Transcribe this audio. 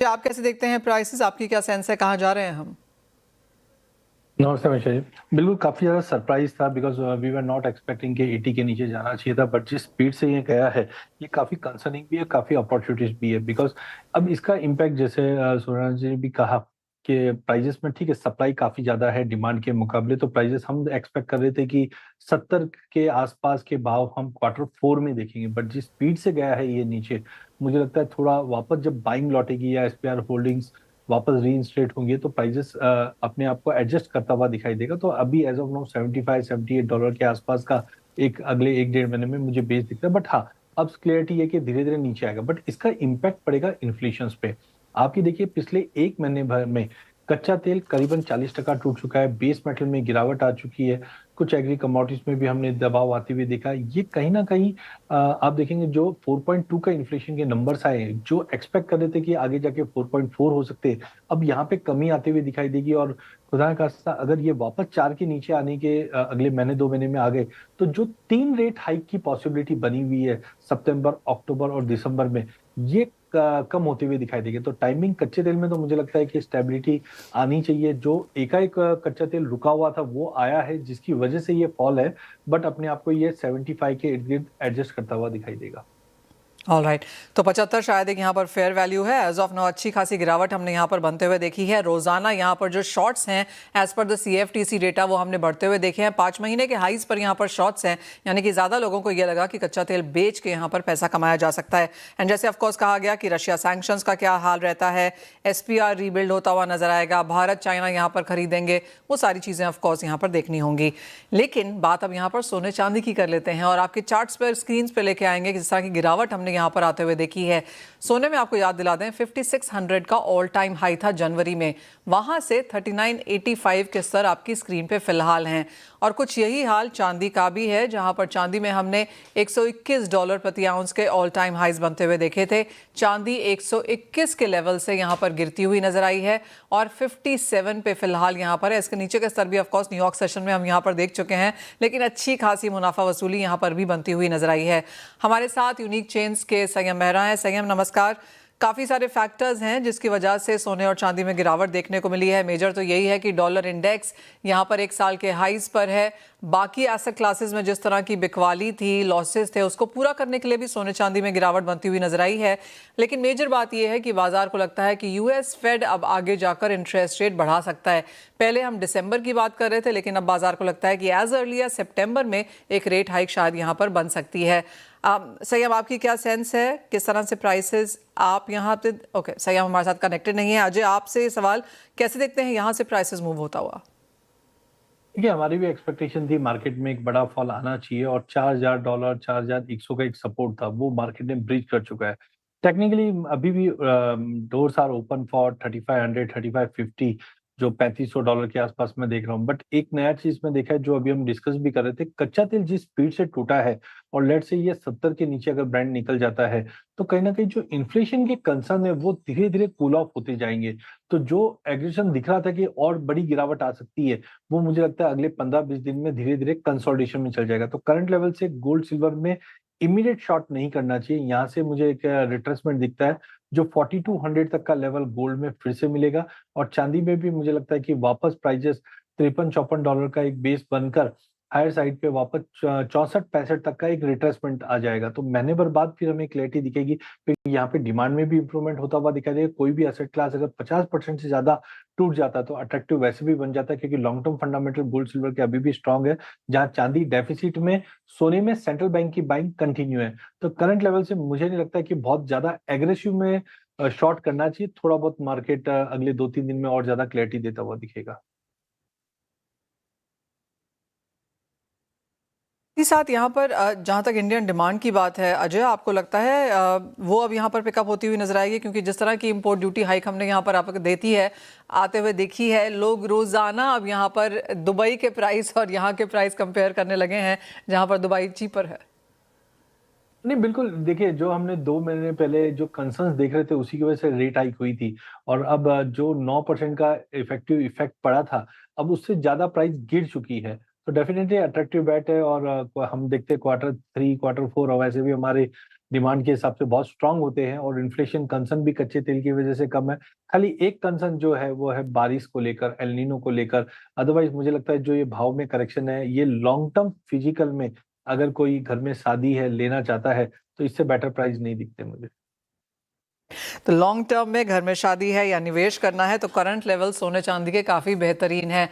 आप कैसे देखते हैं प्राइसेस? आपकी क्या सेंस है, कहाँ जा रहे हैं हम? नमस्ते मिश्रा जी। बिल्कुल काफी ज्यादा सरप्राइज था because we were not expecting कि 80 के नीचे जाना चाहिए था, बट जिस स्पीड से ये गया है ये काफी कंसर्निंग भी है, काफी अपॉर्चुनिटीज भी है। बिकॉज अब इसका इम्पैक्ट जैसे सुरना जी ने भी कहा कि प्राइजेस में ठीक है, सप्लाई काफी ज्यादा है डिमांड के मुकाबले, तो प्राइजेस हम एक्सपेक्ट कर रहे थे कि 70 के आसपास के भाव हम क्वार्टर 4 में देखेंगे, बट जिस स्पीड से गया है ये नीचे, मुझे लगता है थोड़ा वापस जब बाइंग लौटेगी या एसपीआर होल्डिंग्स वापस रीइंस्टेट होंगे तो प्राइजेस अपने आप को एडजस्ट करता हुआ दिखाई देगा। तो अभी एज ऑफ नाउ $75-78 के आसपास का एक अगले 1 डेढ़ महीने में मुझे बेस दिखता है। बट हाँ, अब क्लियरिटी है कि धीरे धीरे नीचे आएगा, बट इसका इम्पैक्ट पड़ेगा इन्फ्लेशन पे। आप ये देखिए, पिछले 1 महीने भर में कच्चा तेल करीबन 40% टूट चुका है, बेस मेटल में गिरावट आ चुकी है, कुछ एग्री कमोडिटीज में भी हमने दबाव आते हुए देखा। ये कहीं ना कहीं आप देखेंगे जो 4.2 का इन्फ्लेशन के नंबर्स आए हैं, जो एक्सपेक्ट कर रहे थे कि आगे जाके 4.4 हो सकते हैं, अब यहाँ पे कमी आते हुए दिखाई देगी। और खुदा का खास्ता अगर ये वापस 4 के नीचे आने के अगले महीने 2 महीने में आ गए, तो जो 3 रेट हाइक की पॉसिबिलिटी बनी हुई है सितंबर, अक्टूबर और दिसंबर में, ये कम होते हुए दिखाई देगी। तो टाइमिंग कच्चे तेल में तो मुझे लगता है कि स्टेबिलिटी आनी चाहिए। जो एकाएक कच्चा तेल रुका हुआ था वो आया है, जिसकी वजह से ये फॉल है, बट अपने आप को ये 75 के इर्द गिर्द एडजस्ट करता हुआ दिखाई देगा। ऑल राइट, तो 75 शायद एक यहाँ पर फेयर वैल्यू है। एज ऑफ नो अच्छी खासी गिरावट हमने यहाँ पर बनते हुए देखी है। रोजाना यहाँ पर जो शॉर्ट्स हैं as per the CFTC data वो हमने बढ़ते हुए देखे हैं। 5 महीने के हाइज पर यहाँ पर शॉर्ट्स हैं, यानी कि ज़्यादा लोगों को ये लगा कि कच्चा तेल बेच के यहाँ पर पैसा कमाया जा सकता है। एंड जैसे ऑफकोर्स कहा गया कि रशिया सैंक्शंस का क्या हाल रहता है, SPR रीबिल्ड होता हुआ नजर आएगा, भारत चाइना यहाँ पर खरीदेंगे, वो सारी चीज़ें ऑफकोर्स यहाँ पर देखनी होंगी। लेकिन बात अब यहाँ पर सोने चांदी की कर लेते हैं और आपके चार्ट्स पर स्क्रीन पर लेके आएंगे कि जिस तरह की गिरावट हमने यहाँ पर आते हुए देखी है। सोने में आपको याद दिला दें 5600 का ऑल टाइम हाई था जनवरी में, वहां से 3985 के स्तर आपकी स्क्रीन पे फिलहाल हैं। और कुछ यही हाल चांदी का भी है, जहां पर चांदी में हमने $121 प्रति आउंस के ऑल टाइम हाइज बनते हुए देखे थे। चांदी 121 के लेवल से यहां पर गिरती हुई नजर आई है और 57 पे फिलहाल यहां पर है। इसके नीचे के स्तर भी ऑफकोर्स न्यूयॉर्क सेशन में हम यहां पर देख चुके हैं, लेकिन अच्छी खासी मुनाफा वसूली यहां पर भी बनती हुई नजर आई है। हमारे साथ यूनिक चेन्स के संयम मेहरा हैं। संयम नमस्कार। काफ़ी सारे फैक्टर्स हैं जिसकी वजह से सोने और चांदी में गिरावट देखने को मिली है। मेजर तो यही है कि डॉलर इंडेक्स यहाँ पर 1 साल के हाइज पर है। बाकी एसेट क्लासेस में जिस तरह की बिकवाली थी, लॉसेस थे, उसको पूरा करने के लिए भी सोने चांदी में गिरावट बनती हुई नजर आई है। लेकिन मेजर बात यह है कि बाजार को लगता है कि US फेड अब आगे जाकर इंटरेस्ट रेट बढ़ा सकता है। पहले हम दिसंबर की बात कर रहे थे, लेकिन अब बाजार को लगता है कि एज अर्ली एज सितंबर में एक रेट हाइक शायद यहाँ पर बन सकती है। सैयम, आपकी क्या सेंस है, किस तरह से प्राइसेस आप यहाँ पे? ओके, सैयम हमारे साथ कनेक्टेड नहीं है। अजय, आपसे सवाल, कैसे देखते हैं यहाँ से प्राइसेस मूव होता हुआ? देखिए, हमारी भी एक्सपेक्टेशन थी मार्केट में एक बड़ा फॉल आना चाहिए, और $4000, 4100 का एक सपोर्ट था, वो मार्केट ने ब्रीच कर चुका है। टेक्निकली अभी भी डोर्स आर ओपन फॉर 3500, 3550, जो $3500 के आसपास मैं देख रहा हूँ। बट एक नया चीज में देखा है, जो अभी हम डिस्कस भी कर रहे थे, कच्चा तेल जिस स्पीड से टूटा है, और लेट से ये 70 के नीचे अगर ब्रांड निकल जाता है, तो कहीं ना कहीं जो इन्फ्लेशन के कंसर्न है वो धीरे धीरे कूल ऑफ होते जाएंगे। तो जो एग्रेशन दिख रहा था कि और बड़ी गिरावट आ सकती है, वो मुझे लगता है अगले 15-20 दिन में धीरे धीरे कंसोलिडेशन में चल जाएगा। तो करंट लेवल से गोल्ड सिल्वर में इमीडिएट शॉर्ट नहीं करना चाहिए। यहाँ से मुझे एक रिट्रेसमेंट दिखता है, जो 4200 तक का लेवल गोल्ड में फिर से मिलेगा। और चांदी में भी मुझे लगता है कि वापस प्राइजेस $53-54 का एक बेस बनकर हायर साइड पे वापस 64-65 तक का एक रिट्रेसमेंट आ जाएगा। तो महीने भर बाद फिर हमें क्लैरिटी दिखेगी, क्योंकि यहाँ पे डिमांड में भी इंप्रूवमेंट होता हुआ दिखाई देगा। कोई भी एसेट क्लास अगर 50% से ज्यादा टूट जाता है तो अट्रैक्टिव वैसे भी बन जाता है, क्योंकि long term fundamental gold silver के अभी भी स्ट्रांग है। जहां चांदी डेफिसिट में, सोने में सेंट्रल बैंक की बाइंग कंटिन्यू है। तो करंट लेवल से मुझे नहीं लगता कि बहुत ज्यादा एग्रेसिव में शॉर्ट करना चाहिए। थोड़ा बहुत मार्केट अगले 2-3 दिन में और ज्यादा क्लैरिटी देता हुआ दिखेगा। इसी साथ यहाँ पर जहाँ तक इंडियन डिमांड की बात है, अजय, आपको लगता है वो अब यहाँ पर पिकअप होती हुई नजर आएगी? क्योंकि जिस तरह की इंपोर्ट ड्यूटी हाइक हमने यहाँ पर आपको देती है आते हुए देखी है, लोग रोजाना अब यहाँ पर दुबई के प्राइस और यहाँ के प्राइस कंपेयर करने लगे हैं, जहाँ पर दुबई चीपर है। नहीं, बिल्कुल। देखिए, जो हमने 2 महीने पहले जो कंसर्न्स देख रहे थे, उसी की वजह से रेट हाइक हुई थी। और अब जो 9% का इफेक्टिव इफेक्ट पड़ा था, अब उससे ज्यादा प्राइस गिर चुकी है। तो डेफिनेटली अट्रैक्टिव बैट है। और हम देखते हैं Q3, Q4 और वैसे भी हमारे डिमांड के हिसाब से बहुत स्ट्रांग होते हैं और इन्फ्लेशन कंसर्न भी कच्चे तेल की वजह से कम है। खाली एक कंसर्न जो है वो है बारिश को लेकर, एल नीनो को लेकर। अदरवाइज मुझे लगता है जो ये भाव में करेक्शन है ये लॉन्ग टर्म फिजिकल में अगर कोई घर में शादी है लेना चाहता है तो इससे बेटर प्राइस नहीं दिखते मुझे। तो लॉन्ग टर्म में घर में शादी है या निवेश करना है तो करंट लेवल सोने चांदी के काफ़ी बेहतरीन है।